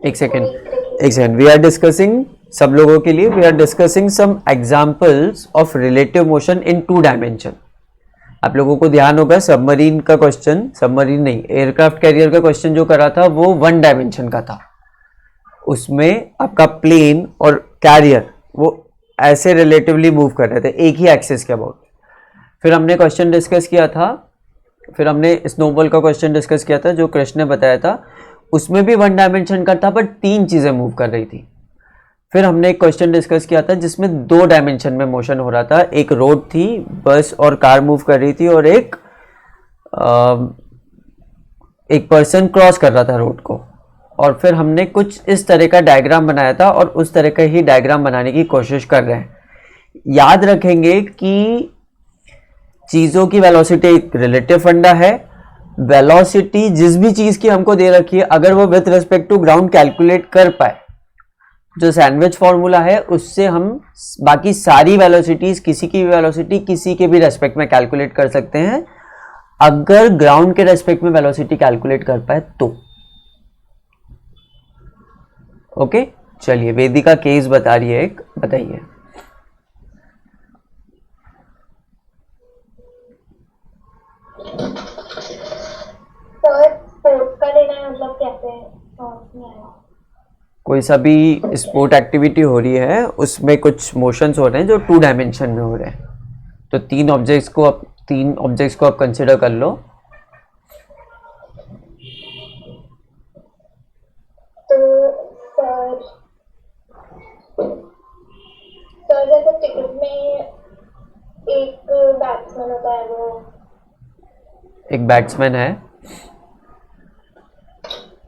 एक second, we are discussing, सब लोगों के लिए we are discussing some examples of relative motion in 2 dimension. आप लोगों को ध्यान होगा सबमरीन का क्वेश्चन, सबमरीन नहीं, एयरक्राफ्ट कैरियर का क्वेश्चन जो करा था वो 1 डायमेंशन का था। उसमें आपका प्लेन और कैरियर वो ऐसे रिलेटिवली मूव कर रहे थे एक ही एक्सिस के अबाउट। फिर हमने क्वेश्चन डिस्कस किया था, फिर हमने स्नोबॉल का क्वेश्चन डिस्कस किया था जो कृष्ण ने बताया था, उसमें भी 1 डायमेंशन का था बट 3 चीज़ें मूव कर रही थी। फिर हमने एक क्वेश्चन डिस्कस किया था जिसमें 2 डायमेंशन में मोशन हो रहा था, एक रोड थी, बस और कार मूव कर रही थी, और एक पर्सन क्रॉस कर रहा था रोड को। और फिर हमने कुछ इस तरह का डायग्राम बनाया था और उस तरह का ही डायग्राम बनाने की कोशिश कर रहे हैं। याद रखेंगे कि चीज़ों की वेलोसिटी एक रिलेटिव फंडा है। वेलोसिटी जिस भी चीज़ की हमको दे रखी है, अगर वो with respect to ground calculate कर पाए, जो सैंडविच फॉर्मूला है उससे हम बाकी सारी वेलोसिटीज, किसी की भी वेलोसिटी किसी के भी रेस्पेक्ट में कैलकुलेट कर सकते हैं, अगर ग्राउंड के रेस्पेक्ट में वेलोसिटी कैलकुलेट कर पाए तो। ओके, चलिए वेदिका केस बता रही है एक, बताइए। स्पोर्ट्स का लेना है, मतलब कैसे? नहीं आया। कोई सा भी स्पोर्ट एक्टिविटी हो रही है, उसमें कुछ मोशंस हो रहे हैं जो 2 डायमेंशन में हो रहे हैं, तो 3 ऑब्जेक्ट्स को आप कंसिडर कर लो। तो सर जैसे क्रिकेट में एक बैट्समैन होता है, वो एक बैट्समैन है,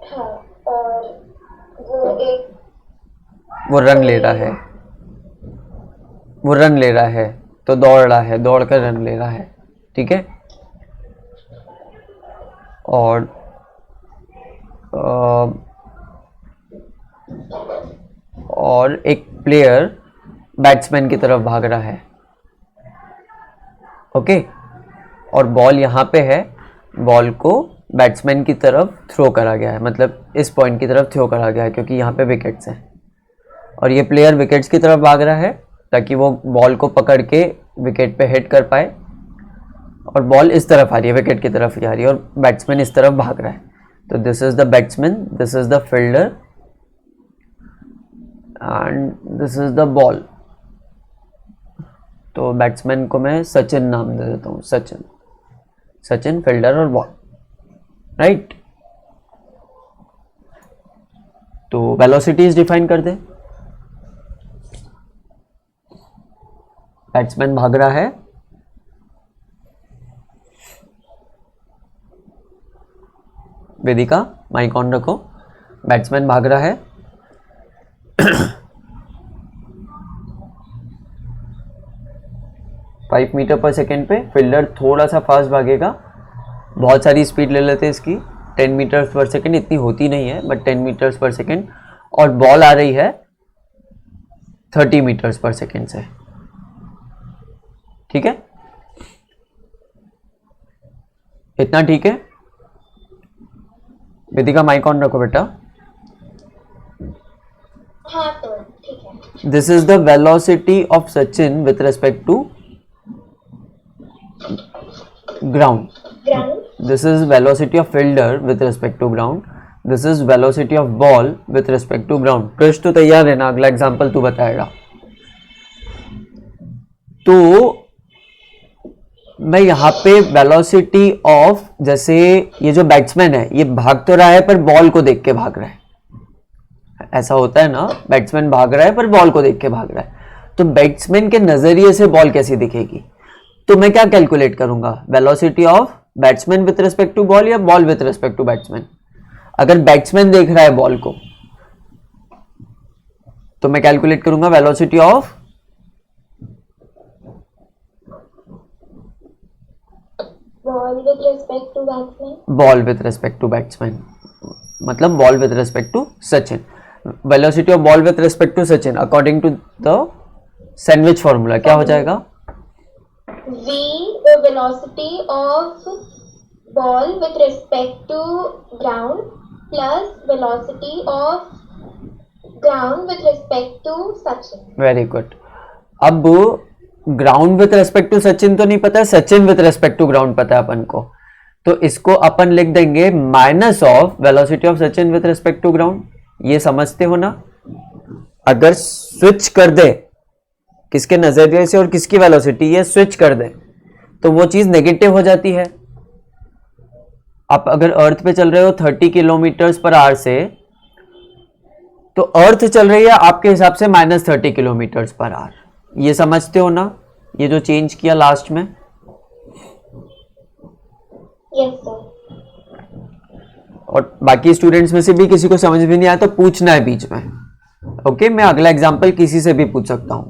हाँ, और वो रन ले रहा है, तो दौड़ रहा है, दौड़ कर रन ले रहा है, ठीक है। और एक प्लेयर बैट्समैन की तरफ भाग रहा है, ओके, और बॉल यहाँ पे है, बॉल को बैट्समैन की तरफ थ्रो करा गया है, मतलब इस पॉइंट की तरफ थ्रो करा गया है क्योंकि यहाँ पे विकेट्स हैं, और ये प्लेयर विकेट्स की तरफ भाग रहा है ताकि वो बॉल को पकड़ के विकेट पे हिट कर पाए, और बॉल इस तरफ आ रही है, विकेट की तरफ ही आ रही है, और बैट्समैन इस तरफ भाग रहा है। तो this is the batsman, this is the fielder and this is the ball. तो बैट्समैन को मैं सचिन नाम दे देता हूँ, सचिन फील्डर और बॉल, राइट। तो वेलोसिटीज डिफाइन कर दे। बैट्समैन भाग रहा है, वेदिका माइक ऑन रखो, बैट्समैन भाग रहा है 5 मीटर पर सेकेंड पे, फील्डर थोड़ा सा फास्ट भागेगा, बहुत सारी स्पीड ले लेते हैं इसकी, 10 मीटर्स पर सेकेंड, इतनी होती नहीं है बट 10 मीटर्स पर सेकेंड, और बॉल आ रही है 30 मीटर्स पर सेकेंड से, ठीक है, इतना ठीक है। वेदिका माइक ऑन रखो बेटा। हाँ तो ठीक है। This is the velocity of Sachin with respect to ground, this is velocity of fielder with respect to ground, this is velocity of ball with respect to ground. Krishna तो तैयार है ना, अगला एग्जाम्पल तू बताएगा। तो मैं यहाँ पे वेलोसिटी ऑफ, जैसे ये जो बैट्समैन है ये भाग तो रहा है पर बॉल को देख के भाग रहा है, ऐसा होता है ना, बैट्समैन भाग रहा है पर बॉल को देख के भाग रहा है, तो बैट्समैन के नजरिए से बॉल कैसी दिखेगी, तो मैं क्या कैलकुलेट करूंगा, velocity of batsman with respect to ball या ball with respect to batsman. अगर बैट्समैन देख रहा है बॉल को तो मैं कैलकुलेट करूंगा velocity of ball with respect to batsman, ball with respect to batsman, मतलब ball with respect to Sachin. Velocity of ball with respect to Sachin according to the sandwich formula क्या हो जाएगा, v velocity of ball with respect to ground plus velocity of ground with respect to Sachin. Very good. अब ground with respect to Sachin तो नहीं पता है, Sachin with respect to ground पता है अपन को, तो इसको अपन लिख देंगे minus of velocity of Sachin with respect to ground. ये समझते हो ना? अगर स्विच कर दे किसके नजरिए से और किसकी वेलोसिटी, ये स्विच कर दे तो वो चीज नेगेटिव हो जाती है. आप अगर अर्थ पे चल रहे हो 30 किलोमीटर्स पर आवर से, तो अर्थ चल रही है आपके हिसाब से -30 किलोमीटर्स पर आवर. ये समझते हो ना? ये जो चेंज किया लास्ट में. Yes sir. और बाकी स्टूडेंट्स में से भी किसी को समझ में नहीं आया तो पूछना है बीच में. ओके, मैं अगला एग्जांपल किसी से भी पूछ सकता हूं.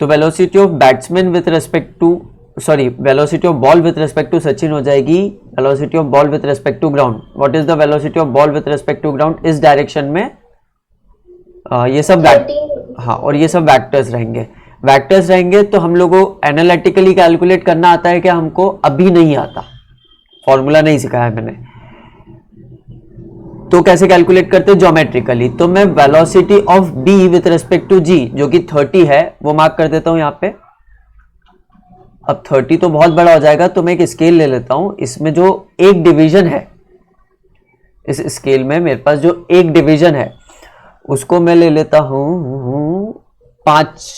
तो velocity of batsman with respect to velocity of ball with respect to Sachin हो जाएगी velocity of ball with respect to ground. What is the velocity of ball with respect to ground इस डायरेक्शन में? ये सब हाँ, और ये सब वेक्टर्स रहेंगे. तो हम लोगों को एनालिटिकली कैलकुलेट करना आता है क्या? हमको अभी नहीं आता, फॉर्मूला नहीं सिखाया मैंने. तो कैसे कैलकुलेट करते हैं? ज्योमेट्रिकली. तो मैं velocity of B with respect to G जो कि 30 है वो मार्क कर देता हूं यहाँ पे. अब 30 तो बहुत बड़ा हो जाएगा, तो मैं एक स्केल ले लेता हूं. इसमें जो एक डिवीजन है, इस स्केल में मेरे पास जो एक डिवीजन है उसको मैं ले लेता हूं 5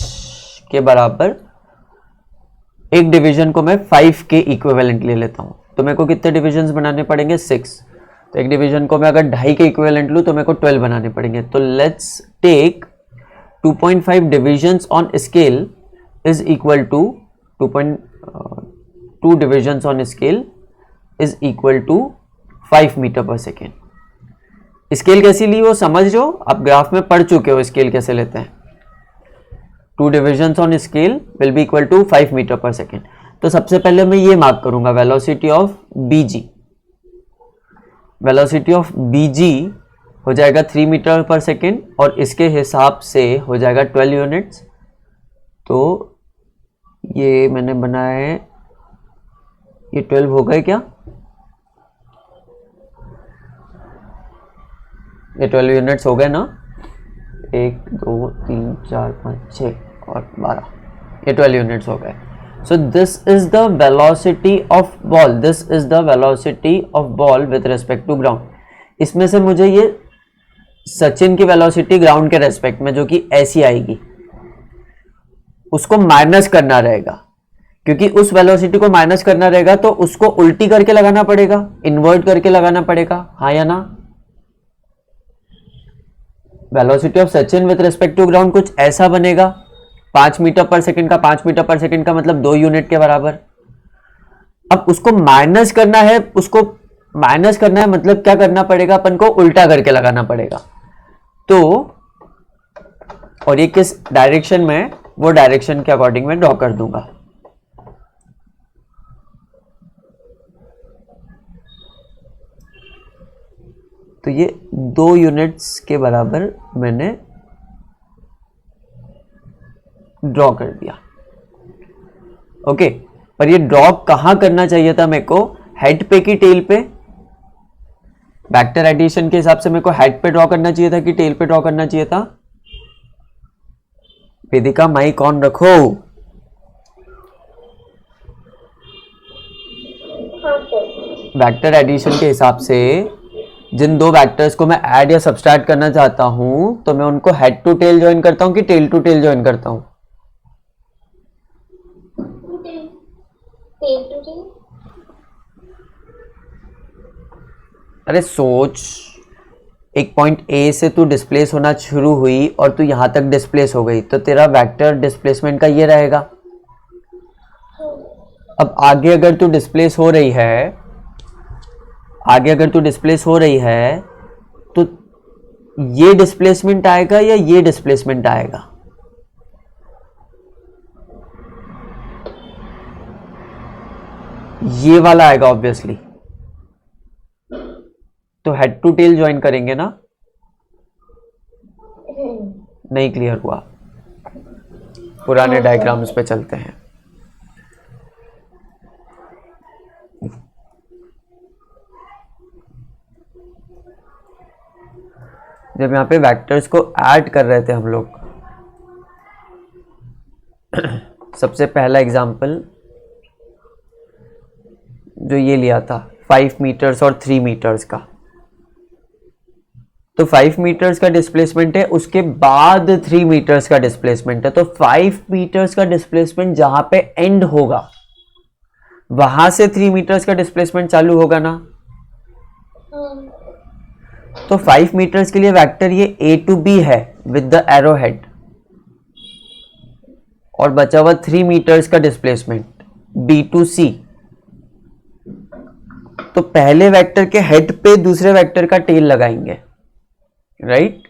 के बराबर. एक डिवीजन को मैं 5 के इक्विवेलेंट ले लेता हूं. तो मेरे को कितने डिविजन्स बनाने पड़ेंगे? 6. तो एक डिवीजन को मैं अगर 2.5 के इक्विवेलेंट लूं तो मेरे को 12 बनाने पड़ेंगे. तो let's take 2.5 divisions on scale is equal to 2 divisions on scale is equal to 5 metre पर सेकेंड. स्केल कैसी ली वो समझ लो, आप ग्राफ में पढ़ चुके हो स्केल कैसे लेते हैं. 2 divisions on scale will be equal to 5 metre पर सेकेंड. तो सबसे पहले मैं ये मार्क करूंगा velocity of BG. Velocity of BG हो जाएगा 3 मीटर पर सेकेंड और इसके हिसाब से हो जाएगा 12 यूनिट्स. तो ये मैंने बनाया है, ये 12 हो गए क्या? ये 12 यूनिट्स हो गए ना? 1 2 3 4 5 6 और 12, ये 12 यूनिट्स हो गए. So this is the velocity of ball. This is the velocity of ball with respect to ground. इसमें से मुझे ये सचिन की वेलोसिटी ग्राउंड के रेस्पेक्ट में जो कि ऐसी आएगी उसको माइनस करना रहेगा, क्योंकि उस वेलोसिटी को माइनस करना रहेगा तो उसको उल्टी करके लगाना पड़ेगा, इन्वर्ट करके लगाना पड़ेगा. हाँ या ना? Velocity of Sachin with respect to ground कुछ ऐसा बनेगा. 5 मीटर पर सेकंड का 5 मीटर पर सेकंड का मतलब 2 यूनिट के बराबर. अब उसको माइनस करना है, मतलब क्या करना पड़ेगा? अपन को उल्टा करके लगाना पड़ेगा. तो और ये किस डायरेक्शन में, वो डायरेक्शन के अकॉर्डिंग मैं ड्रॉ कर दूंगा. तो ये 2 यूनिट्स के बराबर मैंने ड्रॉ कर दिया. ओके, पर ये ड्रॉ कहां करना चाहिए था मेरे को? हेड पे की टेल पे? वेक्टर एडिशन के हिसाब से मेरे को हेड पे ड्रॉ करना चाहिए था कि टेल पे ड्रॉ करना चाहिए था? वेदिका माइक ऑन रखो. वेक्टर एडिशन के हिसाब से जिन 2 वेक्टर्स को मैं ऐड या सब्सट्रैक्ट करना चाहता हूं तो मैं उनको हेड टू टेल ज्वाइन करता हूं कि टेल टू टेल ज्वाइन करता हूं? अरे सोच, एक पॉइंट ए से तू डिस्प्लेस होना शुरू हुई और तू यहां तक डिस्प्लेस हो गई, तो तेरा वेक्टर डिस्प्लेसमेंट का ये रहेगा. अब आगे अगर तू डिस्प्लेस हो रही है, तो ये डिस्प्लेसमेंट आएगा या ये डिस्प्लेसमेंट आएगा? ये वाला आएगा ऑब्वियसली. तो हेड टू टेल ज्वाइन करेंगे ना? नहीं क्लियर हुआ? पुराने डायग्राम्स पे चलते हैं. जब यहाँ पे वेक्टर्स को ऐड कर रहे थे हम लोग, सबसे पहला एग्जांपल जो ये लिया था 5 मीटर्स और 3 मीटर्स का, तो 5 मीटर्स का डिस्प्लेसमेंट है, उसके बाद 3 मीटर्स का डिस्प्लेसमेंट है। तो 5 मीटर्स का डिस्प्लेसमेंट जहां पे एंड होगा वहां से 3 मीटर्स का डिस्प्लेसमेंट चालू होगा ना। तो 5 मीटर्स के लिए वेक्टर ये A to B है विद द एरो हेड, और बचा हुआ 3 मीटर्स का डिस्प्लेसमेंट B to C। तो पहले वेक्टर के हेड पे दूसरे वेक्टर का टेल लगाएंगे, राइट?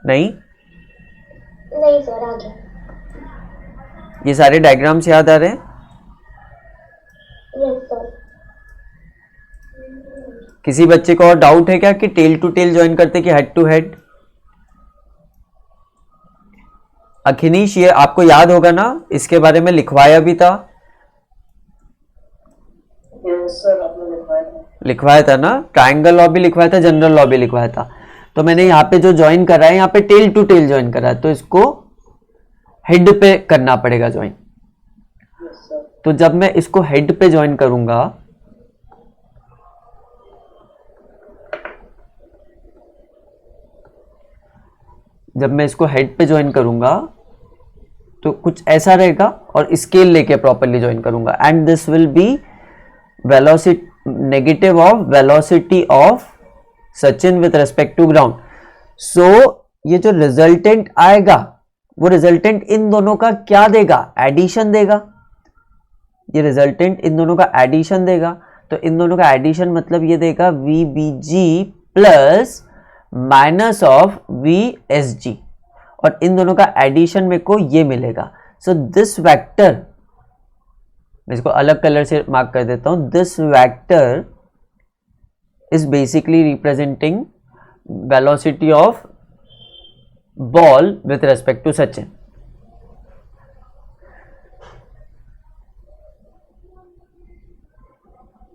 नहीं सर, आगे। ये सारे डायग्राम्स याद आ रहे हैं? Yes sir. किसी बच्चे को और डाउट है क्या कि टेल टू टेल ज्वाइन करते कि हेड टू हेड? अखिनीश, ये आपको याद होगा ना, इसके बारे में लिखवाया भी था। सर आपने लिखवाया था ना, ट्रायंगल लॉ भी लिखवाया था, जनरल लॉ भी लिखवाया था। तो मैंने यहाँ पे जो ज्वाइन करा है, यहाँ पे टेल टू टेल ज्वाइन करा है, तो इसको हेड पे करना पड़ेगा ज्वाइन। तो जब मैं इसको हेड पे ज्वाइन करूंगा, तो कुछ ऐसा रहेगा, और स्केल लेके प्रॉपरली ज्वाइन करूंगा, and this will be velocity, negative of velocity of Sachin with respect to ground. So ये जो रिजल्टेंट आएगा, वो रिजल्टेंट इन दोनों का क्या देगा? एडिशन देगा। ये रिजल्टेंट इन दोनों का एडिशन देगा। तो इन दोनों का एडिशन मतलब ये देगा VBG plus minus of VSG, और इन दोनों का एडिशन मेरे को ये मिलेगा। सो दिस वेक्टर, मैं इसको अलग कलर से मार्क कर देता हूं, this vector is basically representing velocity of ball with respect to Sachin.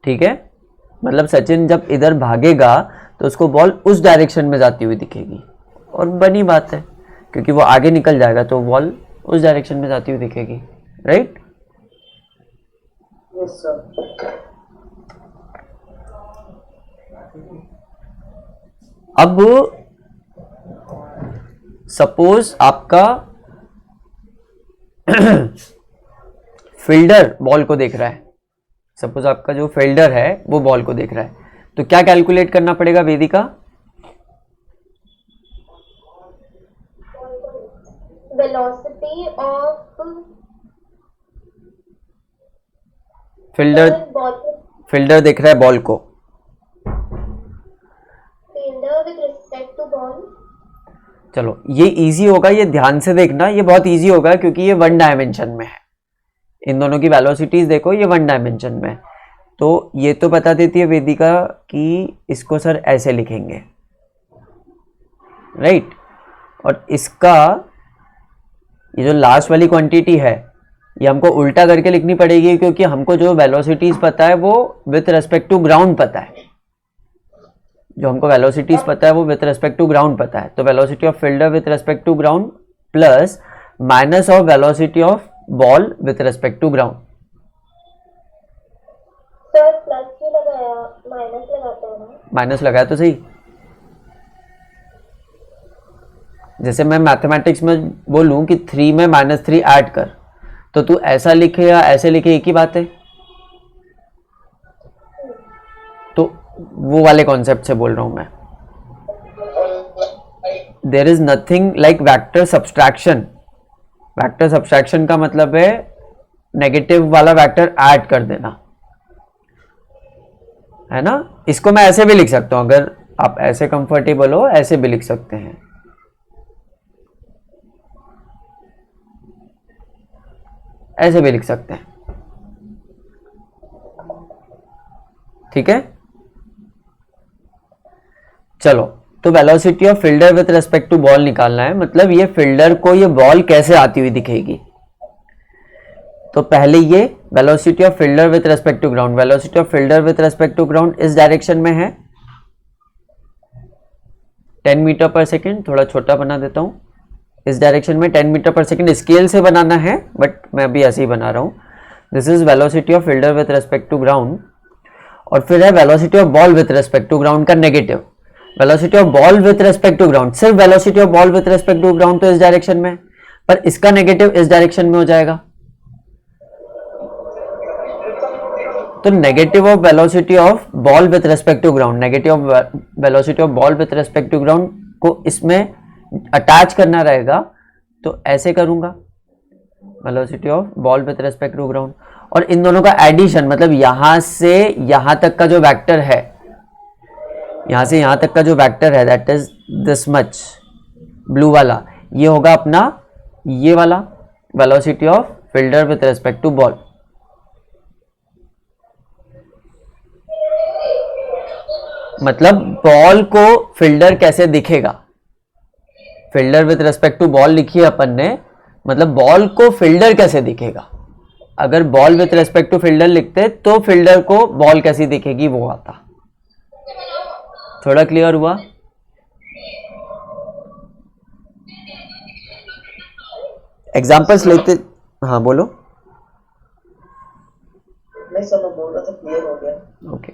ठीक है, मतलब सचिन जब इधर भागेगा तो उसको बॉल उस डायरेक्शन में जाती हुई दिखेगी, और बनी बात है क्योंकि वो आगे निकल जाएगा तो बॉल उस डायरेक्शन में जाती हुई दिखेगी, राइट? Yes sir. अब सपोज आपका फील्डर बॉल को देख रहा है, सपोज आपका जो फील्डर है वो बॉल को देख रहा है, तो क्या कैलकुलेट करना पड़ेगा वेदिका? वेलोसिटी ऑफ फील्डर देख रहा है बॉल को, fielder with respect to ball. चलो ये इजी होगा, ये ध्यान से देखना, ये बहुत इजी होगा क्योंकि ये 1 डायमेंशन में है। इन दोनों की वेलोसिटीज देखो, ये 1 डायमेंशन में है। तो ये तो बता देती है वेदिका कि इसको सर ऐसे लिखेंगे, राइट? और इसका ये जो लास्ट वाली क्वांटिटी है ये हमको उल्टा करके लिखनी पड़ेगी, क्योंकि हमको जो वेलोसिटीज पता है वो विथ रेस्पेक्ट टू ग्राउंड पता है। जो हमको वेलोसिटीज पता है वो विथ रेस्पेक्ट टू ग्राउंड पता है। तो velocity of fielder with respect to ground plus minus of velocity of ball with respect to ground. Sir plus क्यों लगाया, माइनस लगाते हैं ना? माइनस लगाया तो सही। जैसे मैं मैथमेटिक्स में बोलूं कि 3 में -3 ऐड कर, तो तू ऐसा लिखे या ऐसे लिखे एक ही बात है। तो वो वाले कॉन्सेप्ट से बोल रहा हूं मैं। There is nothing like vector subtraction. Vector subtraction का मतलब है नेगेटिव वाला वेक्टर ऐड कर देना, है ना? इसको मैं ऐसे भी लिख सकता हूं, अगर आप ऐसे कंफर्टेबल हो ऐसे भी लिख सकते हैं। ऐसे भी लिख सकते हैं, ठीक है? चलो, तो velocity of fielder with respect to ball निकालना है, मतलब ये फील्डर को ये बॉल कैसे आती हुई दिखेगी। तो पहले ये velocity of fielder with respect to ground, velocity of fielder with respect to ground इस डायरेक्शन में है 10 मीटर पर सेकेंड, थोड़ा छोटा बना देता हूँ, इस डायरेक्शन में 10 मीटर पर सेकेंड, स्केल से बनाना है बट मैं अभी ऐसे ही बना रहा हूँ। This is velocity of fielder with respect to ground. और फिर है velocity of ball with respect to ground का negative, velocity of ball with respect to ground, सिर्फ velocity of ball with respect to ground तो इस direction में, पर इसका नेगेटिव इस डायरेक्शन में हो जाएगा। तो negative of velocity of ball with respect to ground, negative of velocity of ball with respect to ground को इसमें अटैच करना रहेगा, तो ऐसे करूंगा velocity of ball with respect to ground, और इन दोनों का एडिशन मतलब यहां से यहां तक का जो वेक्टर है, यहां से यहां तक का जो वेक्टर है that is this much, blue वाला, ये होगा अपना ये वाला velocity of fielder with respect to ball. मतलब बॉल को फील्डर कैसे दिखेगा, fielder with respect to ball लिखी है अपन ने, मतलब बॉल को फील्डर कैसे दिखेगा। अगर ball with respect to fielder लिखते तो फील्डर को बॉल कैसी दिखेगी वो आता। थोड़ा क्लियर हुआ? एग्जांपल्स लेते, हाँ बोलो। नहीं सर, मैं बोल रहा था क्लियर हो गया। ओके,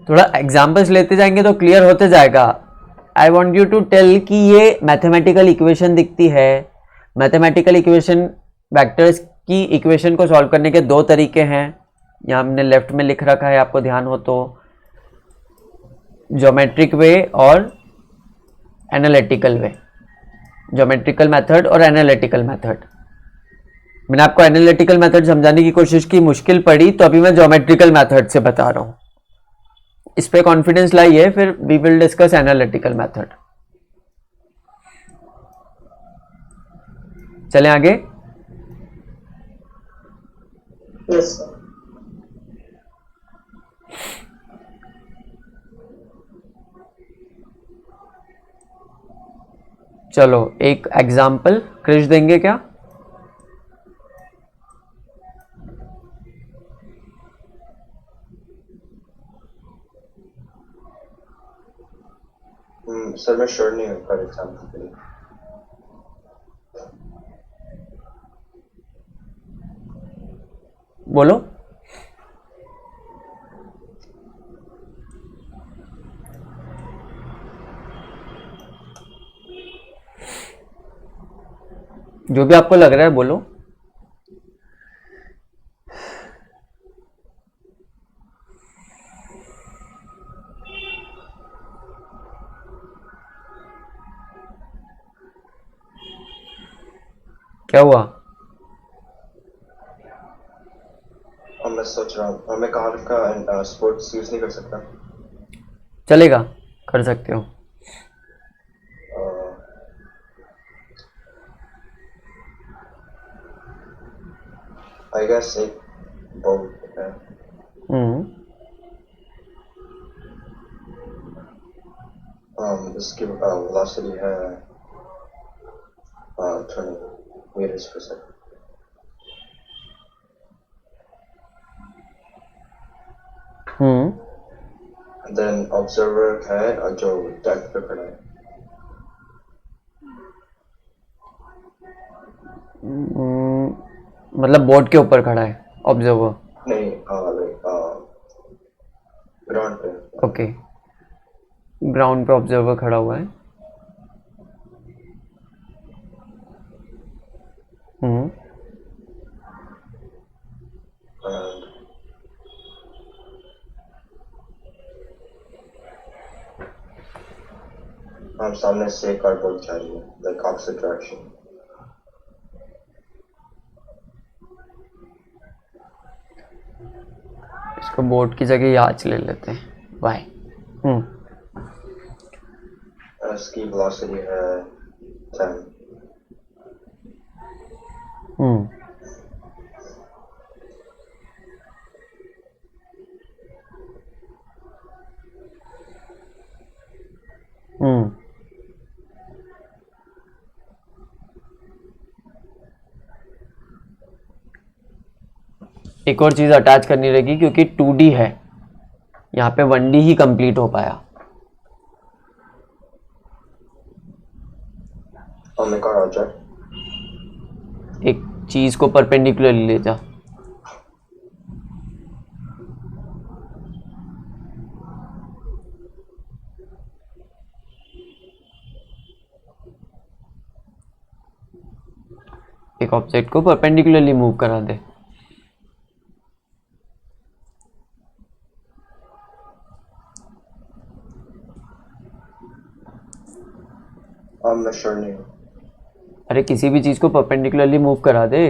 थोड़ा एग्जांपल्स लेते जाएंगे तो क्लियर होते जाएगा। I want you to tell कि ये मैथमेटिकल इक्वेशन दिखती है, मैथमेटिकल इक्वेशन, वेक्टर्स की इक्वेशन को सॉल्व करने के दो तरीके हैं, यहाँ हमने लेफ्ट में लिख रखा है, आपको ध्यान हो तो, ज्योमेट्रिक वे और एनालिटिकल वे, ज्योमेट्रिकल मेथड और एनालिटिकल मेथड। मैंने आपको एनालिटिकल मेथड समझाने की कोशिश की, मुश्किल पड़ी, तो अभी मैं ज्योमेट्रिकल मेथड से बता रहा हूं, इस पे कॉन्फिडेंस लाइए, फिर we will discuss analytical method. चलें आगे। Yes sir. चलो एक एग्जाम्पल क्रिश देंगे क्या? सर मैं श्योर नहीं हूँ फॉर एग्जाम्पल के लिए। बोलो। जो भी आपको लग रहा है बोलो। क्या हुआ? मैं सोच रहा हूँ मैं कार का स्पोर्ट्स यूज नहीं कर सकता। चलेगा, कर सकते हो। आई गेस एक बोट है। इसकी वेलोसिटी है 20 meters per second। Then observer है जो डेक पे खड़ा है। मतलब बोर्ड के ऊपर खड़ा है ऑब्जर्वर? नहीं, ग्राउंड पे। ओके, ग्राउंड पे ऑब्जर्वर खड़ा हुआ है। सामने से एक और बोट जा रही है, लाइक ऑपोजिट डायरेक्शन। इसको बोर्ड की जगह याच ले लेते हैं, बाय। इसकी वेलोसिटी है 10। एक और चीज़ अटैच करनी रहेगी क्योंकि 2D है, यहाँ पे 1D ही कंप्लीट हो पाया। हमें कहा राजा एक चीज़ को परपेंडिकुलरली ले जा। एक ऑब्जेक्ट को परपेंडिकुलरली मूव करा दे। मैं श्योर नहीं हूँ। अरे किसी भी चीज़ को परपेंडिकुलरली मूव करा दे।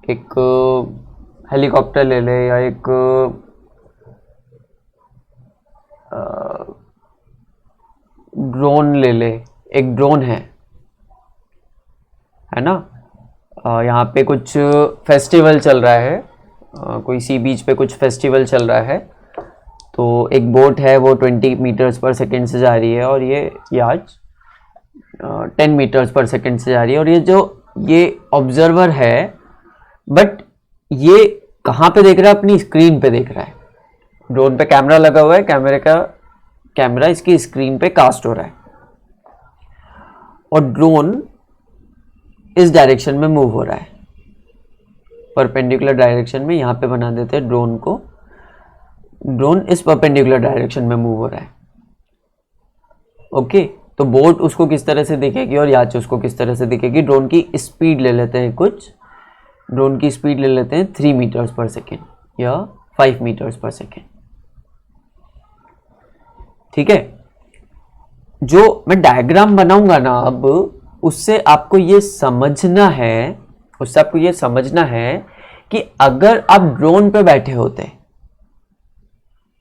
एक हेलीकॉप्टर ले ले या एक ड्रोन ले ले। एक ड्रोन है ना, यहाँ पे कुछ फेस्टिवल चल रहा है, कोई सी बीच पे कुछ फेस्टिवल चल रहा है, तो एक बोट है वो 20 मीटर्स पर सेकेंड से जा रही है और ये आज 10 मीटर्स पर सेकेंड से जा रही है, और ये ऑब्जर्वर है, बट ये कहाँ पे देख रहा है? अपनी स्क्रीन पे देख रहा है। ड्रोन पे कैमरा लगा हुआ है, कैमरा इसकी स्क्रीन पे कास्ट हो रहा है, और ड्रोन इस डायरेक्शन में मूव हो रहा है, परपेंडिकुलर डायरेक्शन में। यहाँ पे बना देते हैं ड्रोन को, ड्रोन इस परपेंडिकुलर डायरेक्शन में मूव हो रहा है। ओके, तो बोट उसको किस तरह से दिखेगी और याच उसको किस तरह से दिखेगी। ड्रोन की स्पीड ले लेते हैं, ड्रोन की स्पीड ले लेते हैं 3 मीटर्स पर सेकेंड या 5 मीटर्स पर सेकेंड। ठीक है, जो मैं डायग्राम बनाऊंगा ना अब, उससे आपको ये समझना है कि अगर आप ड्रोन पे बैठे होते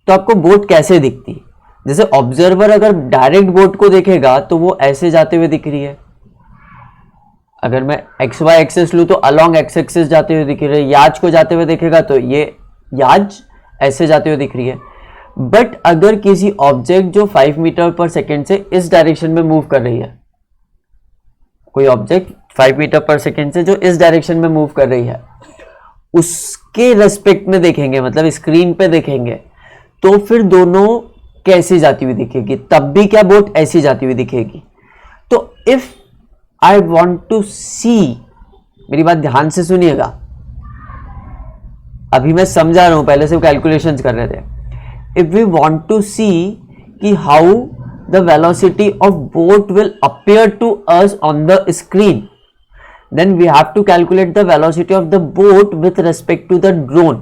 तो आपको बोट कैसे दिखती। जैसे ऑब्जर्वर अगर डायरेक्ट बोट को देखेगा तो वो ऐसे जाते हुए दिख रही है। अगर मैं एक्स वाई एक्सेस लूँ तो अलॉन्ग एक्स एक्सेस जाते हुए दिख रही है। याज को जाते हुए देखेगा तो ये याज ऐसे जाते हुए दिख रही है। बट अगर किसी ऑब्जेक्ट जो 5 मीटर पर सेकेंड से इस डायरेक्शन में मूव कर रही है, कोई ऑब्जेक्ट 5 मीटर पर सेकेंड से जो इस डायरेक्शन में मूव कर रही है, उसके रेस्पेक्ट में देखेंगे, मतलब स्क्रीन पे देखेंगे, तो फिर दोनों कैसी जाती हुई दिखेगी? तब भी क्या बोट ऐसी जाती हुई दिखेगी। तो इफ आई वॉन्ट टू सी, मेरी बात ध्यान से सुनिएगा, अभी मैं समझा रहा हूं, पहले से कैलकुलेशंस कर रहे थे। इफ वी वॉन्ट टू सी कि how the velocity of boat will appear to us on the screen, then we have to calculate the velocity of the boat with respect to the drone,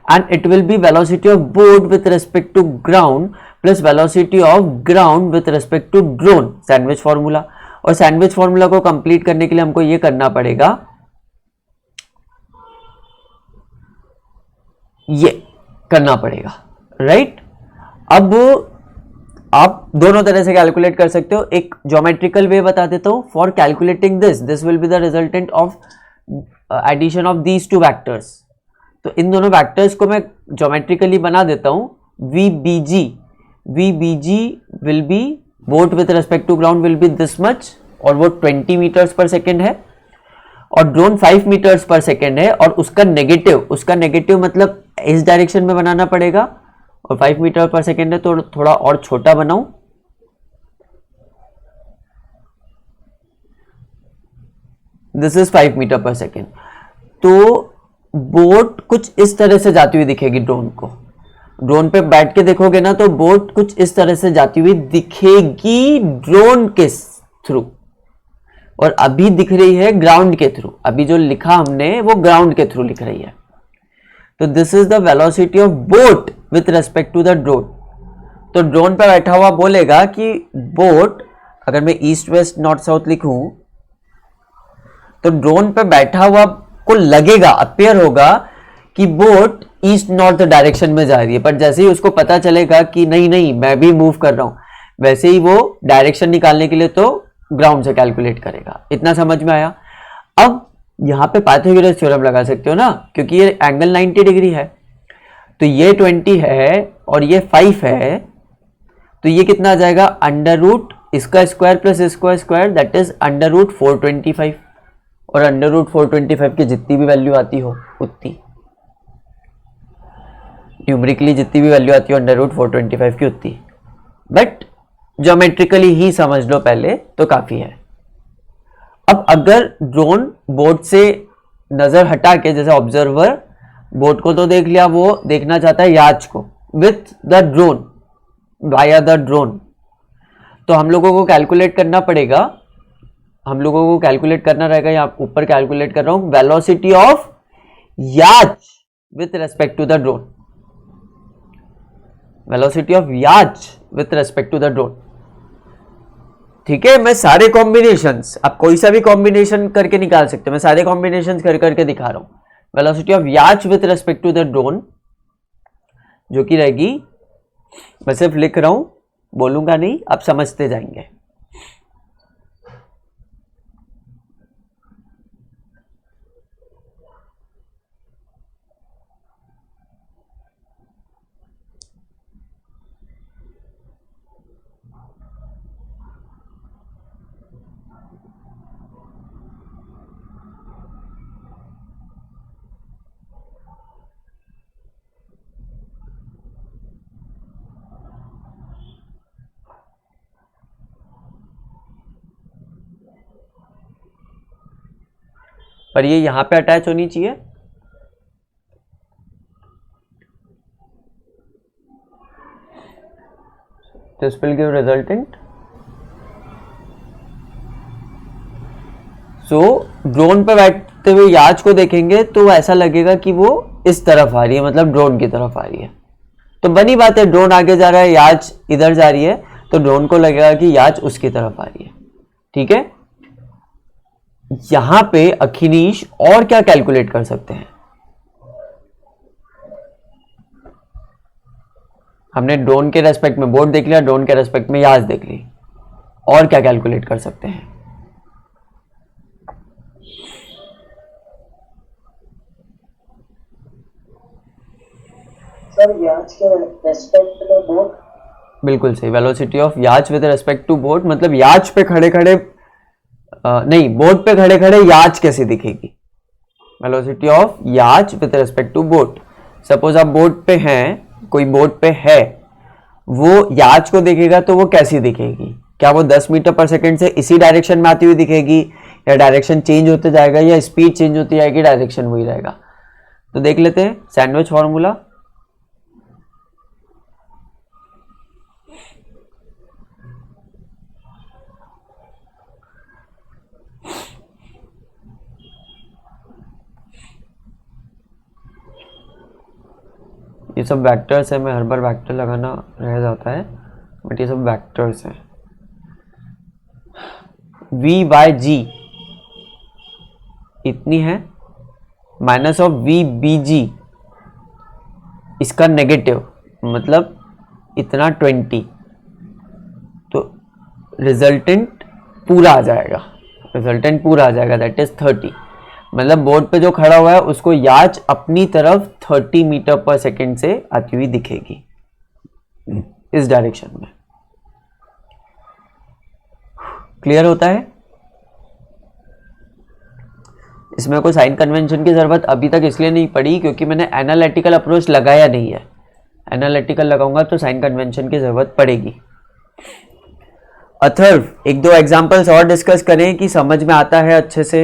and it will be velocity of boat with respect to ground plus velocity of ground with respect to drone, sandwich formula। और sandwich formula को complete करने के लिए हमको ये करना पड़ेगा, ये करना पड़ेगा, राइट। अब आप दोनों तरह से कैलकुलेट कर सकते हो। एक ज्योमेट्रिकल वे बता देता हूं। For calculating this will be the resultant of addition of these two vectors. तो इन दोनों वेक्टर्स को मैं ज्योमेट्रिकली बना देता हूं। VBG will be boat with respect to ground will be this much, और वो 20 मीटर्स पर सेकेंड है, और ड्रोन 5 मीटर्स पर सेकेंड है, और उसका नेगेटिव मतलब इस डायरेक्शन में बनाना पड़ेगा, और 5 मीटर पर सेकेंड है तो थोड़ा और छोटा बनाऊं। दिस इज 5 मीटर पर सेकेंड। तो बोट कुछ इस तरह से जाती हुई दिखेगी। ड्रोन पे बैठ के देखोगे ना तो बोट कुछ इस तरह से जाती हुई दिखेगी ड्रोन के थ्रू, और अभी दिख रही है ग्राउंड के थ्रू। अभी जो लिखा हमने वो ग्राउंड के थ्रू लिख रही है। तो this is the velocity of boat with respect to the drone. तो ड्रोन पर बैठा हुआ बोलेगा कि बोट, अगर मैं ईस्ट वेस्ट नॉर्थ साउथ लिखूं, तो ड्रोन पे बैठा हुआ को लगेगा, अपीयर होगा कि बोट ईस्ट नॉर्थ डायरेक्शन में जा रही है। पर जैसे ही उसको पता चलेगा कि नहीं मैं भी मूव कर रहा हूं, वैसे ही वो डायरेक्शन निकालने के लिए तो ग्राउंड से कैलकुलेट करेगा। इतना समझ में आया। अब यहां पे पाइथागोरस थ्योरम लगा सकते हो ना, क्योंकि ये एंगल 90 डिग्री है, तो ये 20 है और ये 5 है, तो ये कितना आ जाएगा? अंडर रूट इसका स्क्वायर प्लस इसका square, that is under root 425। और √425 की जितनी भी वैल्यू आती हो उतनी, न्यूमेरिकली जितनी भी वैल्यू आती हो √425 की उतनी, बट ज्योमेट्रिकली ही समझ लो पहले तो काफी है। अब अगर ड्रोन बोट से नजर हटा के, जैसे ऑब्जर्वर बोट को तो देख लिया, वो देखना चाहता है याच को with the drone, via the drone, तो हम लोगों को कैलकुलेट करना पड़ेगा, हम लोगों को कैलकुलेट करना रहेगा, यहाँ ऊपर कैलकुलेट कर रहा हूं, velocity of yacht with respect to the drone, velocity of yacht with respect to the drone. ठीक है, मैं सारे कॉम्बिनेशंस, आप कोई सा भी कॉम्बिनेशन करके निकाल सकते हो, मैं सारे कॉम्बिनेशंस कर करके दिखा रहा हूं। Velocity of yacht with respect to the drone जो कि रहेगी, मैं सिर्फ लिख रहा हूं, बोलूंगा नहीं, आप समझते जाएंगे। पर ये यहां पे अटैच होनी चाहिए, this will give resultant. So drone पे बैठते हुए याच को देखेंगे तो ऐसा लगेगा कि वो इस तरफ आ रही है, मतलब ड्रोन की तरफ आ रही है। तो बनी बात है, ड्रोन आगे जा रहा है, याच इधर जा रही है, तो ड्रोन को लगेगा कि याच उसकी तरफ आ रही है। ठीक है, यहां पे अखिनीश और क्या कैलकुलेट कर सकते हैं? हमने ड्रोन के रेस्पेक्ट में बोट देख लिया, ड्रोन के रेस्पेक्ट में याच देख ली, और क्या कैलकुलेट कर सकते हैं? सर याच के रेस्पेक्ट में बोट, बिल्कुल सही, velocity of yacht with respect to boat, मतलब याच पे खड़े खड़े नहीं, बोट पे खड़े खड़े याच कैसे दिखेगी? Velocity of yacht with respect to boat. Suppose आप बोट पे हैं, कोई बोट पे है, वो याच को देखेगा तो वो कैसी दिखेगी? क्या वो 10 मीटर पर सेकंड से इसी डायरेक्शन में आती हुई दिखेगी, या डायरेक्शन चेंज होते जाएगा, या स्पीड चेंज होती जाएगी, डायरेक्शन वही रहेगा? तो देख लेते हैं सैंडविच फॉर्मूला। ये सब वेक्टर्स है, मैं हर बार वेक्टर लगाना रह जाता है, बट ये सब वेक्टर्स हैं। वी बाय जी इतनी है, माइनस ऑफ वी बी जी, इसका नेगेटिव मतलब इतना 20, तो रिजल्टेंट पूरा आ जाएगा, रिजल्टेंट पूरा आ जाएगा, दैट इज 30। मतलब बोर्ड पे जो खड़ा हुआ है उसको याच अपनी तरफ 30 मीटर पर सेकेंड से आती हुई दिखेगी इस डायरेक्शन में। क्लियर होता है? इसमें कोई साइन कन्वेंशन की जरूरत अभी तक इसलिए नहीं पड़ी क्योंकि मैंने एनालिटिकल अप्रोच लगाया नहीं है। एनालिटिकल लगाऊंगा तो साइन कन्वेंशन की जरूरत पड़ेगी। अथर्व, एक दो एग्जांपल्स और डिस्कस करें कि समझ में आता है अच्छे से।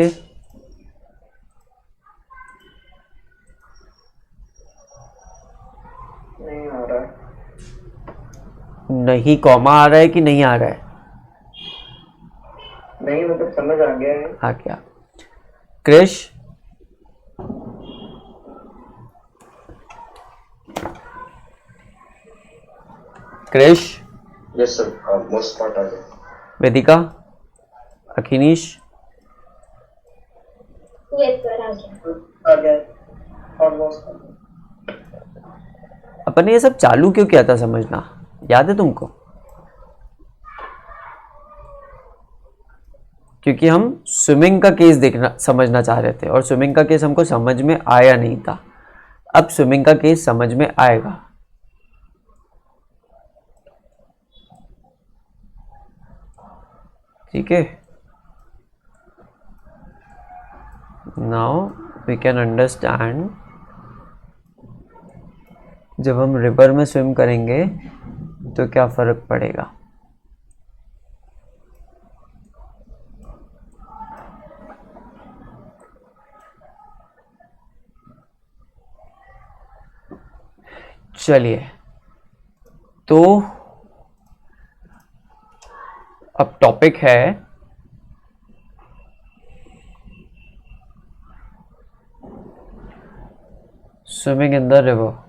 नहीं आ रहा है। नहीं, कॉमा आ रहा है कि नहीं आ रहा है? नहीं, मतलब समझ आ गया है। हाँ, क्या Krish? Krish? Yes, sir. Most part are there. Vedika? Akhinish? Yes sir, आ गया। आ गया ऑलमोस्ट। अपन ने ये सब चालू क्यों किया था समझना, याद है तुमको? क्योंकि हम स्विमिंग का केस देखना समझना चाह रहे थे और स्विमिंग का केस हमको समझ में आया नहीं था। अब स्विमिंग का केस समझ में आएगा। ठीक है, नाउ वी कैन अंडरस्टैंड जब हम रिवर में स्विम करेंगे तो क्या फर्क पड़ेगा। चलिए, तो अब टॉपिक है swimming in the river.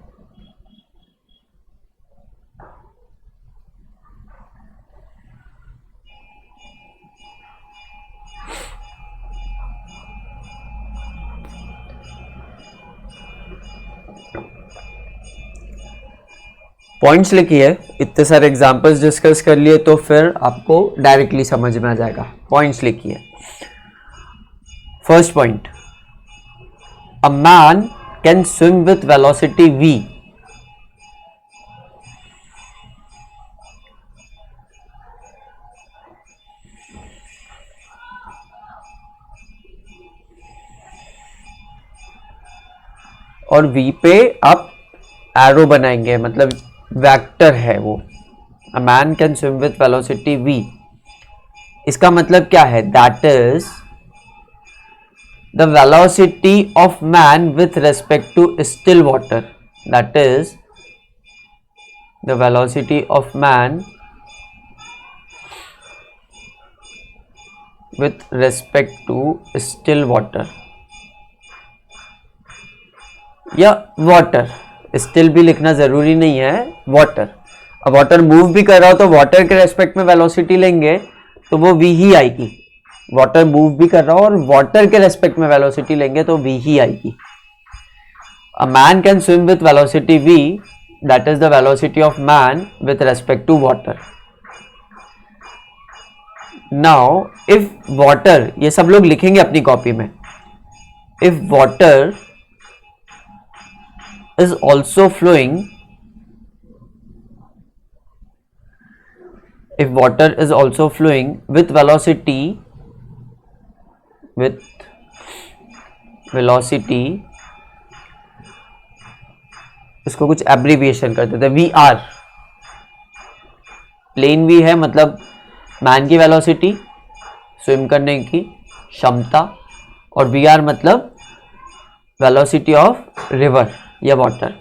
Points लिखिए, इतने सारे एग्जांपल्स डिस्कस कर लिए तो फिर आपको डायरेक्टली समझ में आ जाएगा। पॉइंट्स लिखिए। First point, a man can swim with velocity v और v पे आप एरो बनाएंगे, मतलब वेक्टर है वो। A man can swim with velocity v, इसका मतलब क्या है? That is the velocity of man with respect to still water. That is the velocity of man with respect to still water या water. Still भी लिखना जरूरी नहीं है, वाटर। अब वाटर मूव भी कर रहा हो तो वाटर के रेस्पेक्ट में वेलोसिटी लेंगे तो वो v ही आएगी। वाटर मूव भी कर रहा हो और वाटर के रेस्पेक्ट में वेलोसिटी लेंगे तो v ही आएगी। A man can swim with velocity v, that is the velocity of man with respect to water. Now if water, ये सब लोग लिखेंगे अपनी कॉपी में, if water is also flowing, if water is also flowing with velocity इसको कुछ abbreviation करते थे, वी आर। प्लेन वी है मतलब मैन की वेलोसिटी, स्विम करने की क्षमता, और वी आर मतलब वेलोसिटी ऑफ रिवर या water.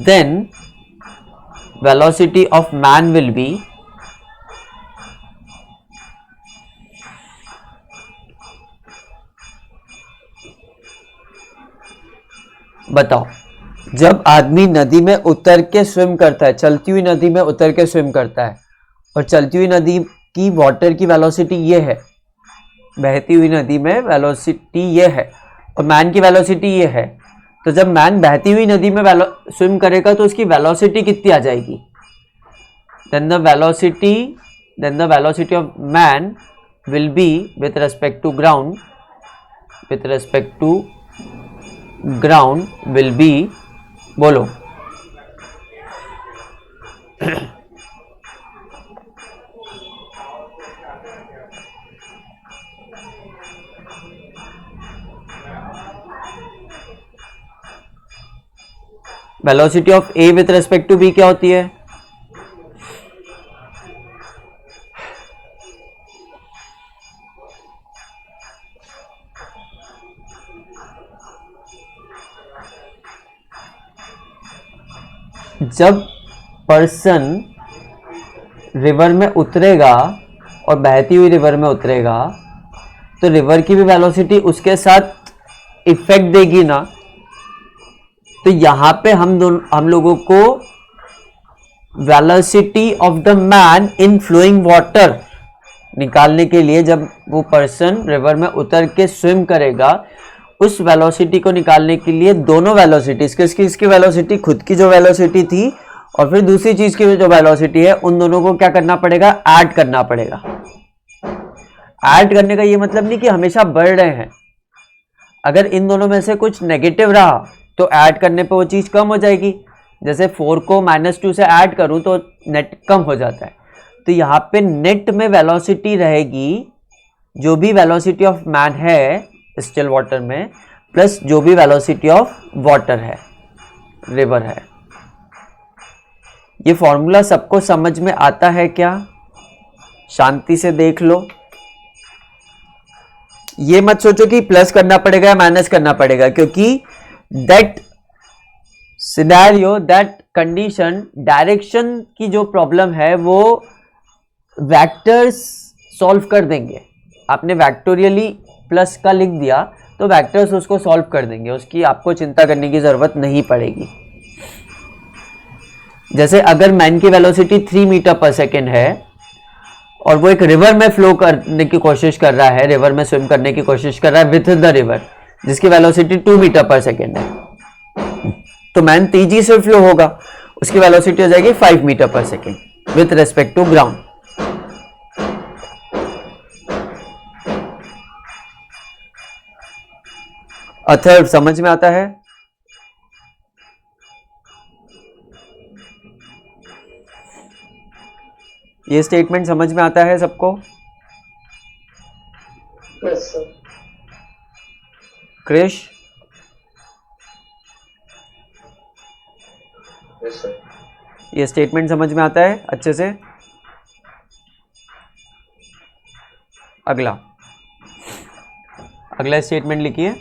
Then velocity of man will be बताओ, जब आदमी नदी में उतर के स्विम करता है, चलती हुई नदी में उतर के स्विम करता है, और चलती हुई नदी की वाटर की वेलोसिटी ये है, बहती हुई नदी में वेलोसिटी ये है, और मैन की वेलोसिटी ये है, तो जब मैन बहती हुई नदी में स्विम करेगा तो उसकी वेलोसिटी कितनी आ जाएगी? Then the velocity of man will be with respect to ground will be, बोलो velocity of A with respect to B क्या होती है? जब पर्सन रिवर में उतरेगा और बहती हुई रिवर में उतरेगा तो रिवर की भी वेलोसिटी उसके साथ इफेक्ट देगी ना। तो यहां पे हम लोगों को velocity of the man in flowing water निकालने के लिए, जब वो पर्सन रिवर में उतर के स्विम करेगा, उस वेलोसिटी को निकालने के लिए दोनों वेलोसिटी, किसकी वेलोसिटी, खुद की जो वेलोसिटी थी और फिर दूसरी चीज की जो वेलोसिटी है, उन दोनों को क्या करना पड़ेगा? ऐड करना पड़ेगा। ऐड करने का ये मतलब नहीं कि हमेशा बढ़ रहे हैं। अगर इन दोनों में से कुछ नेगेटिव रहा तो ऐड करने पे वो चीज कम हो जाएगी। जैसे 4 को -2 से ऐड करूं तो नेट कम हो जाता है। तो यहाँ पे नेट में वेलोसिटी रहेगी जो भी वेलोसिटी ऑफ मैन है स्टिल वाटर में प्लस जो भी वेलोसिटी ऑफ वाटर है, रिवर है। ये फॉर्मूला सबको समझ में आता है क्या? शांति से देख लो। ये मत सोचो कि प्लस करना पड़ेगा या माइनस करना पड़ेगा, क्योंकि that scenario, that condition, direction की जो प्रॉब्लम है वो वेक्टर्स सॉल्व कर देंगे। आपने वेक्टोरियली प्लस का लिख दिया तो वेक्टर्स उसको सॉल्व कर देंगे, उसकी आपको चिंता करने की जरूरत नहीं पड़ेगी। जैसे अगर मैन की वेलोसिटी 3 मीटर पर सेकेंड है और वो एक रिवर में फ्लो करने की कोशिश कर रहा है, रिवर में स्विम करने की कोशिश कर रहा है विथ द रिवर, जिसकी वेलोसिटी 2 मीटर पर सेकेंड है, तो मैन तेजी से फ्लो होगा, उसकी वेलोसिटी हो जाएगी 5 मीटर पर second with respect to ground. Atharva समझ में आता है? ये स्टेटमेंट समझ में आता है सबको? Yes sir. Krish, Yes, sir. ये स्टेटमेंट समझ में आता है अच्छे से? अगला स्टेटमेंट लिखिए।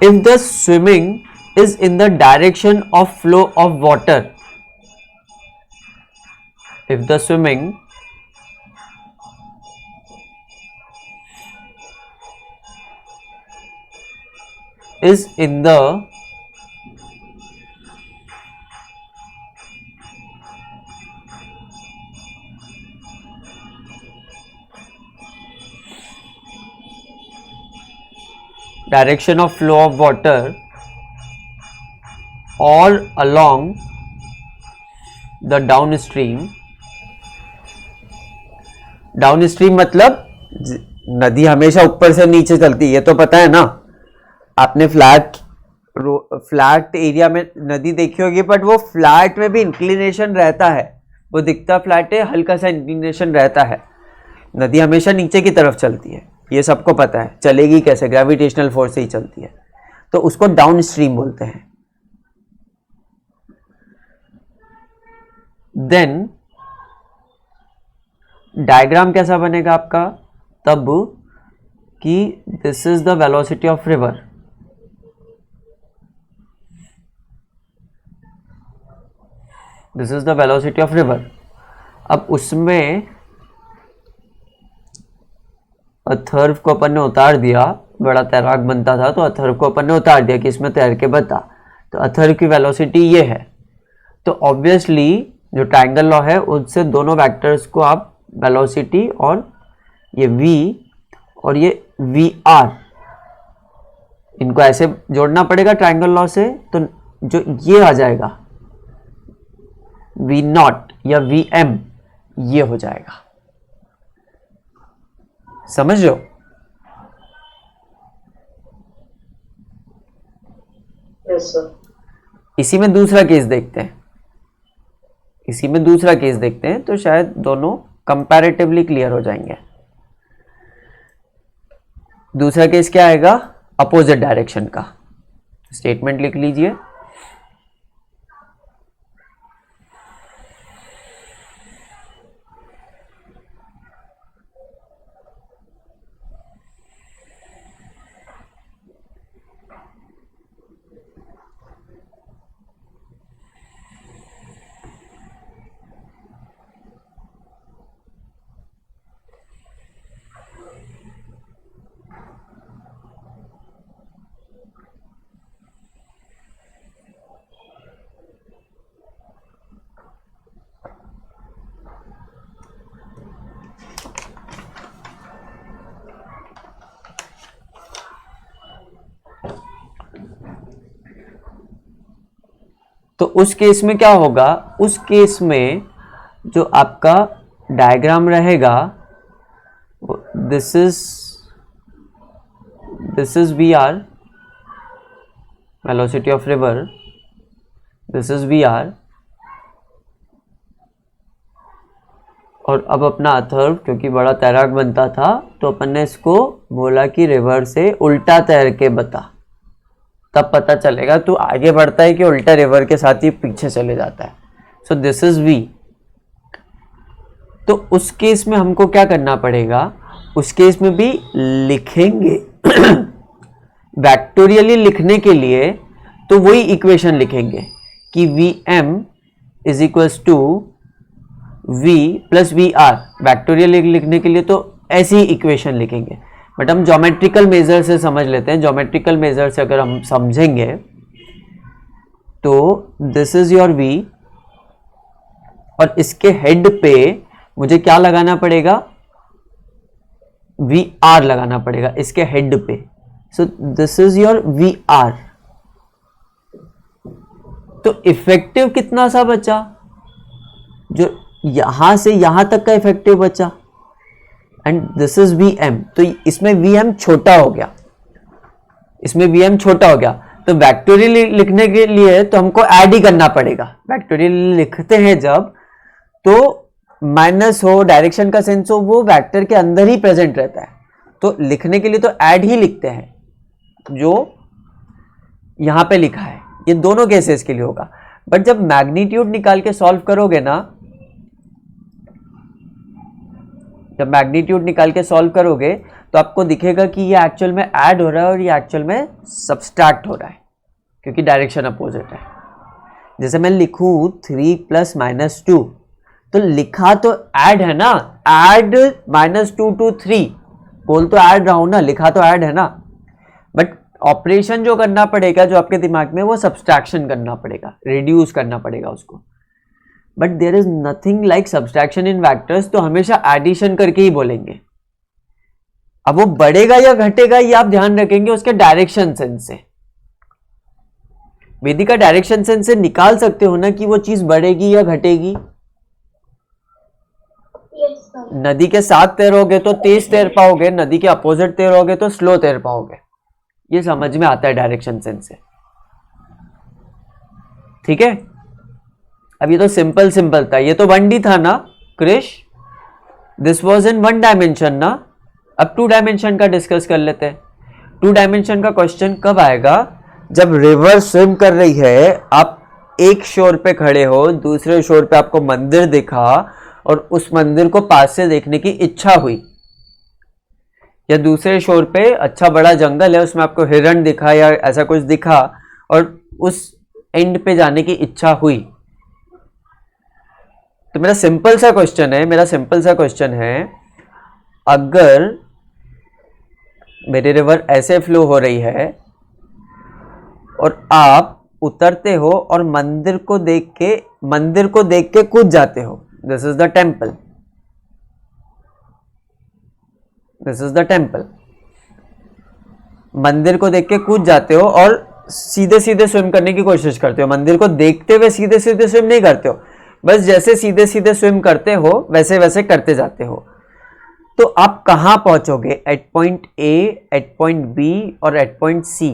If the swimming is in the direction of flow of water, if the swimming is in the direction of flow of water or along the downstream, downstream मतलब नदी हमेशा ऊपर से नीचे चलती है, ये तो पता है ना। आपने फ्लैट एरिया में नदी देखी होगी, बट वो फ्लैट में भी इंक्लिनेशन रहता है, वो दिखता फ्लैट है, हल्का सा इंक्लिनेशन रहता है। नदी हमेशा नीचे की तरफ चलती है, ये सबको पता है। चलेगी कैसे? ग्रेविटेशनल फोर्स से ही चलती है, तो उसको डाउनस्ट्रीम बोलते हैं। देन डायग्राम कैसा बनेगा आपका तब कि this is the velocity of river, this is the velocity of river. अब उसमें अथर्व को अपन ने उतार दिया, बड़ा तैराक बनता था तो अथर्व को अपन ने उतार दिया कि इसमें तैर के बता, तो अथर्व की वेलोसिटी ये है। तो ऑब्वियसली जो ट्रायंगल लॉ है उससे दोनों वेक्टर्स को आप वेलोसिटी और ये v और ये vr, इनको ऐसे जोड़ना पड़ेगा ट्रायंगल लॉ से, तो जो ये आ जाएगा v नॉट या vm, ये हो जाएगा। समझ लो। Yes sir. इसी में दूसरा केस देखते हैं, तो शायद दोनों कंपैरेटिवली क्लियर हो जाएंगे। दूसरा केस क्या आएगा? अपोजिट डायरेक्शन का। स्टेटमेंट लिख लीजिए। तो उस केस में क्या होगा? उस केस में जो आपका डायग्राम रहेगा, this is v r, velocity of river, this is v r, और अब अपना अथर्व क्योंकि बड़ा तैराक बनता था तो अपन ने इसको बोला कि रिवर से उल्टा तैर के बता, तब पता चलेगा तू आगे बढ़ता है कि उल्टा रिवर के साथ ही पीछे चले जाता है। So this is v. तो उस केस में हमको क्या करना पड़ेगा, उस केस में भी लिखेंगे वैक्टोरियली लिखने के लिए तो वही इक्वेशन लिखेंगे कि v m is equals to v plus v r. Vectorial लिखने के लिए तो ऐसी इक्वेशन लिखेंगे, बट हम ज्योमेट्रिकल मेजर से समझ लेते हैं। ज्योमेट्रिकल मेजर से अगर हम समझेंगे तो दिस इज योर वी और इसके हेड पे मुझे क्या लगाना पड़ेगा, वी आर लगाना पड़ेगा इसके हेड पे। So this is your v r. तो इफेक्टिव कितना सा बचा, जो यहां से यहां तक का इफेक्टिव बचा, and this is v m. तो इसमें वी एम छोटा हो गया, इसमें वी एम छोटा हो गया। तो वैक्टोरियल लिखने के लिए तो हमको ऐड ही करना पड़ेगा। वैक्टोरियल लिखते हैं जब तो माइनस हो, डायरेक्शन का सेंस हो, वो वेक्टर के अंदर ही प्रेजेंट रहता है। तो लिखने के लिए तो ऐड ही लिखते हैं जो यहां पे लिखा है। ये दोनों केसेस के लिए होगा। बट जब मैग्नीट्यूड निकाल के सॉल्व करोगे ना, जब मैग्नीट्यूड निकाल के सॉल्व करोगे तो आपको दिखेगा कि ये एक्चुअल में ऐड हो रहा है और ये एक्चुअल में सब्सट्रैक्ट हो रहा है, क्योंकि डायरेक्शन अपोजिट है। जैसे मैं लिखूं 3 + -2 तो लिखा तो ऐड है ना, ऐड -2 to 3 बोल तो ऐड रहा हूं ना, लिखा तो ऐड है ना। बट ऑपरेशन जो करना पड़ेगा जो आपके दिमाग में, वो सब्सट्रैक्शन करना पड़ेगा, रिड्यूस करना पड़ेगा उसको। But there is nothing like subtraction in vectors, तो हमेशा एडिशन करके ही बोलेंगे। अब वो बढ़ेगा या घटेगा ये आप ध्यान रखेंगे उसके डायरेक्शन सेंस से। वेदी का डायरेक्शन सेंस से निकाल सकते हो ना कि वो चीज बढ़ेगी या घटेगी। Yes sir. नदी के साथ तैरोगे तो तेज तैर पाओगे, नदी के अपोजिट तैरोगे तो स्लो तैर पाओगे। ये समझ में आता है डायरेक्शन सेंस से, ठीक है। अब ये तो सिंपल सिंपल था, ये तो 1D था ना Krish, this was in 1 dimension ना। अब 2 डायमेंशन का डिस्कस कर लेते हैं। 2 डायमेंशन का क्वेश्चन कब आएगा, जब रिवर स्विम कर रही है, आप एक शोर पे खड़े हो, दूसरे शोर पे आपको मंदिर दिखा और उस मंदिर को पास से देखने की इच्छा हुई, या दूसरे शोर पे अच्छा बड़ा जंगल है उसमें आपको हिरण दिखा या ऐसा कुछ दिखा और उस एंड पे जाने की इच्छा हुई। तो मेरा सिंपल सा क्वेश्चन है, अगर मेरी रिवर ऐसे फ्लो हो रही है और आप उतरते हो और मंदिर को देख के कूद जाते हो, this is the temple, this is the temple. मंदिर को देख के कूद जाते हो और सीधे सीधे स्विम करने की कोशिश करते हो। मंदिर को देखते हुए सीधे सीधे स्विम नहीं करते हो, बस जैसे सीधे सीधे स्विम करते हो वैसे वैसे करते जाते हो। तो आप कहां पहुंचोगे, at point A, at point B और at point C.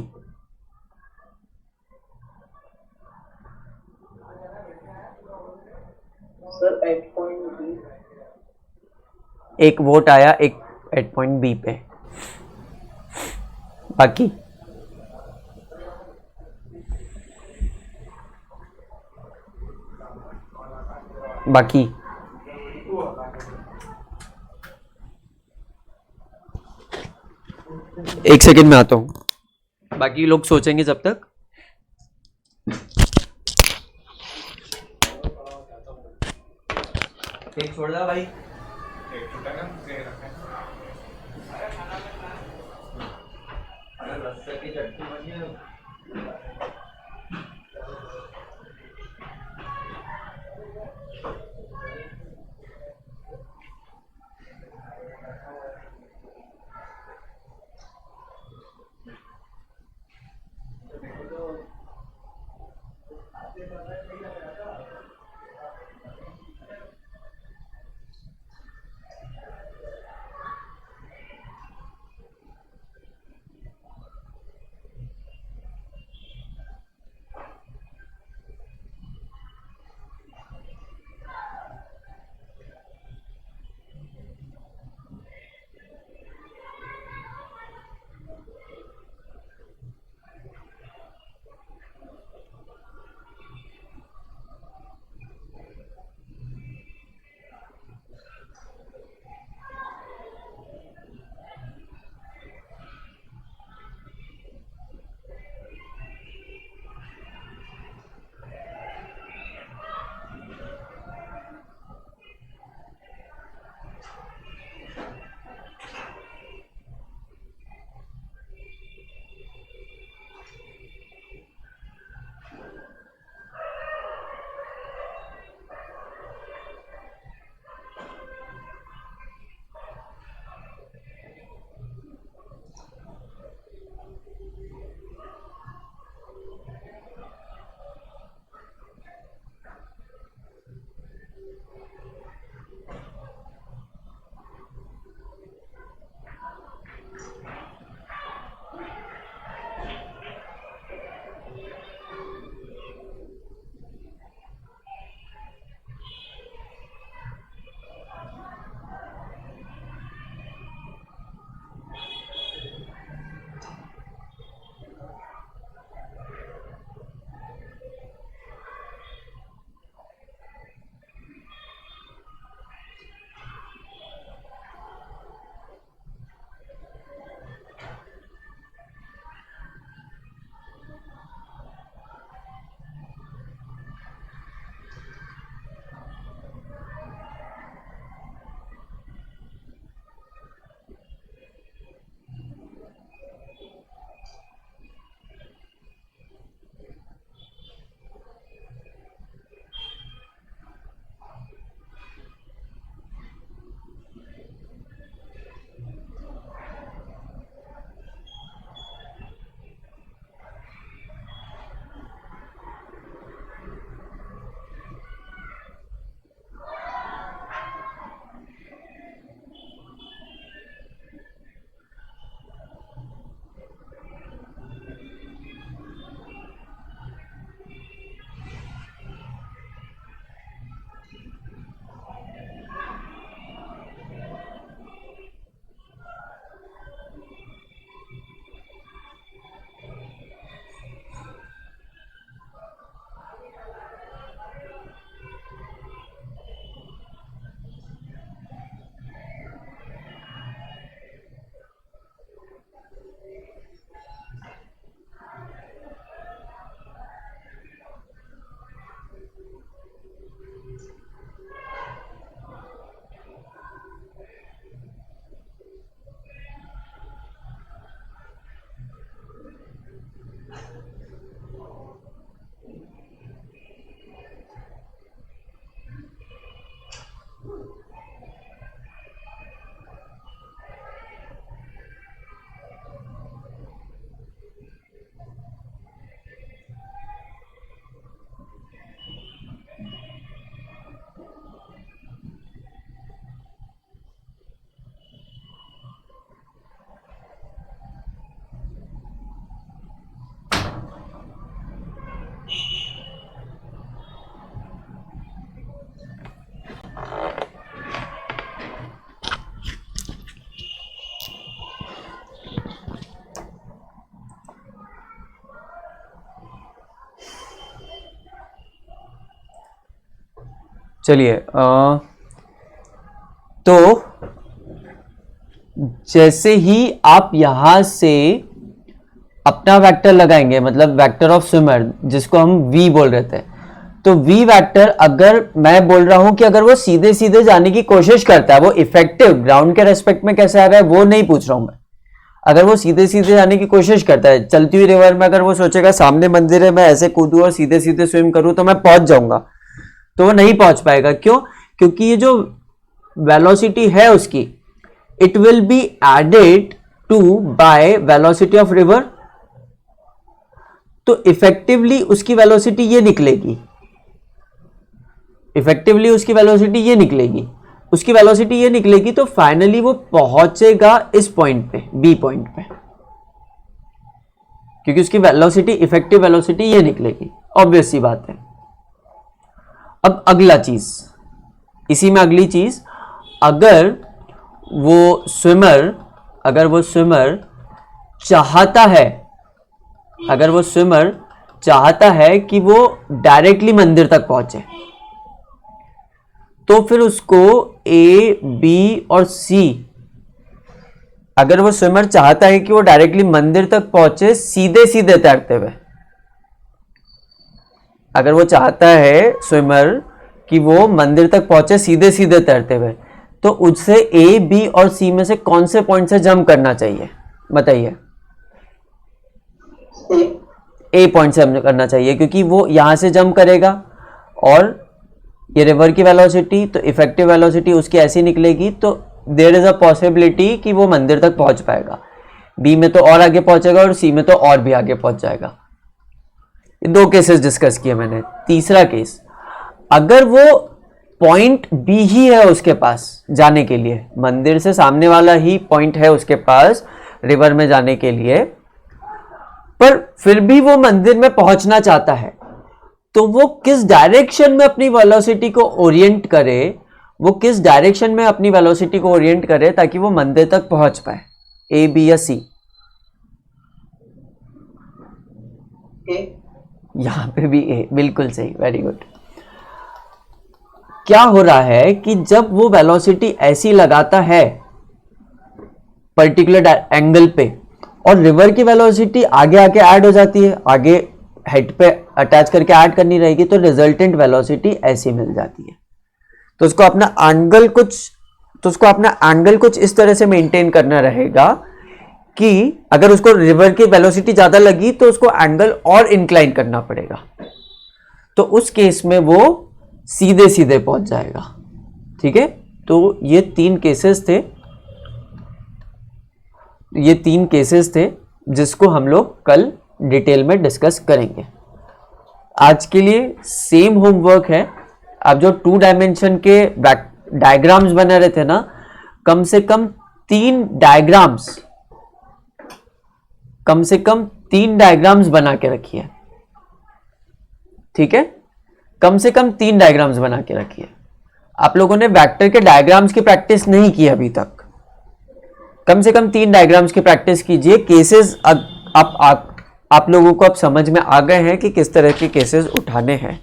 Sir at point B. एक वोट आया, एक एट पॉइंट बी पे, बाकी एक सेकंड में आता हूं, बाकी लोग सोचेंगे जब तक। एक छोड़ दो भाई। चलिए तो जैसे ही आप यहां से अपना वेक्टर लगाएंगे, मतलब वेक्टर ऑफ स्विमर जिसको हम v बोल रहे थे, तो v वेक्टर अगर मैं बोल रहा हूं कि अगर वो सीधे सीधे जाने की कोशिश करता है, वो इफेक्टिव ग्राउंड के रेस्पेक्ट में कैसे आ रहा है वो नहीं पूछ रहा हूं मैं। अगर वो सीधे सीधे जाने की कोशिश करता है, चलती हुई रिवर में अगर वो सोचेगा सामने मंदिर है, मैं ऐसे कूदूं और सीधे सीधे स्विम करूं तो मैं पहुंच जाऊंगा, तो वो नहीं पहुंच पाएगा। क्यों? क्योंकि ये जो वेलोसिटी है उसकी, it will be added to by velocity of river, तो इफेक्टिवली उसकी वेलोसिटी ये निकलेगी, इफेक्टिवली उसकी वेलोसिटी ये निकलेगी, उसकी वेलोसिटी ये निकलेगी, तो फाइनली वो पहुंचेगा इस पॉइंट पे, बी पॉइंट पे, क्योंकि उसकी वेलोसिटी, इफेक्टिव वेलोसिटी ये निकलेगी। ऑब्वियस सी बात है। अब अगला चीज, इसी में अगली चीज, अगर वो स्विमर चाहता है, अगर वो स्विमर चाहता है कि वो डायरेक्टली मंदिर तक पहुंचे, तो फिर उसको ए, बी और सी, अगर वो स्विमर चाहता है कि वो डायरेक्टली मंदिर तक पहुंचे सीधे सीधे तैरते हुए, अगर वो चाहता है स्विमर कि वो मंदिर तक पहुंचे सीधे सीधे तैरते हुए, तो उससे ए, बी और सी में से कौन से पॉइंट से जंप करना चाहिए? बताइए। ए पॉइंट से जंप करना चाहिए, क्योंकि वो यहां से जंप करेगा और ये रिवर की वेलोसिटी, तो इफेक्टिव वेलोसिटी उसकी ऐसी निकलेगी, तो देयर इज अ पॉसिबिलिटी कि वो मंदिर तक पहुंच पाएगा। बी में तो और आगे पहुंचेगा और सी में तो और भी आगे पहुंच जाएगा। ये दो केसेस डिस्कस किए मैंने। तीसरा केस, अगर वो पॉइंट बी ही है उसके पास जाने के लिए, मंदिर से सामने वाला ही पॉइंट है उसके पास रिवर में जाने के लिए, पर फिर भी वो मंदिर में पहुंचना चाहता है, तो वो किस डायरेक्शन में अपनी वेलोसिटी को ओरिएंट करे, वो किस डायरेक्शन में अपनी वेलोसिटी को ओरिएंट करे ताकि वो मंदिर तक पहुंच पाए? ए, बी या सी? यहां पे भी ए, बिल्कुल सही, वेरी गुड। क्या हो रहा है कि जब वो वेलोसिटी ऐसी लगाता है पर्टिकुलर एंगल पे, और रिवर की वेलोसिटी आगे आके ऐड हो जाती है, आगे हेड पे अटैच करके ऐड करनी रहेगी, तो रिजल्टेंट वेलोसिटी ऐसी मिल जाती है। तो उसको अपना एंगल कुछ इस तरह से मेंटेन करना रहेगा कि अगर उसको रिवर की वेलोसिटी ज्यादा लगी तो उसको एंगल और इंक्लाइन करना पड़ेगा, तो उस केस में वो सीधे सीधे पहुंच जाएगा। ठीक है, तो ये तीन केसेस थे जिसको हम लोग कल डिटेल में डिस्कस करेंगे। आज के लिए सेम होमवर्क है। आप जो 2 डायमेंशन के डायग्राम्स बना रहे थे ना, कम से कम 3 डायग्राम्स बना के रखिए। ठीक है, कम से कम 3 डायग्राम्स बना के रखिए। आप लोगों ने वेक्टर के डायग्राम्स की प्रैक्टिस नहीं की अभी तक, कम से कम 3 डायग्राम्स की प्रैक्टिस कीजिए। केसेस आप लोगों को अब समझ में आ गए हैं कि किस तरह के केसेस उठाने हैं।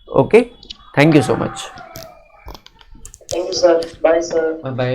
Okay, thank you so much. Thank you sir, bye sir. Bye bye.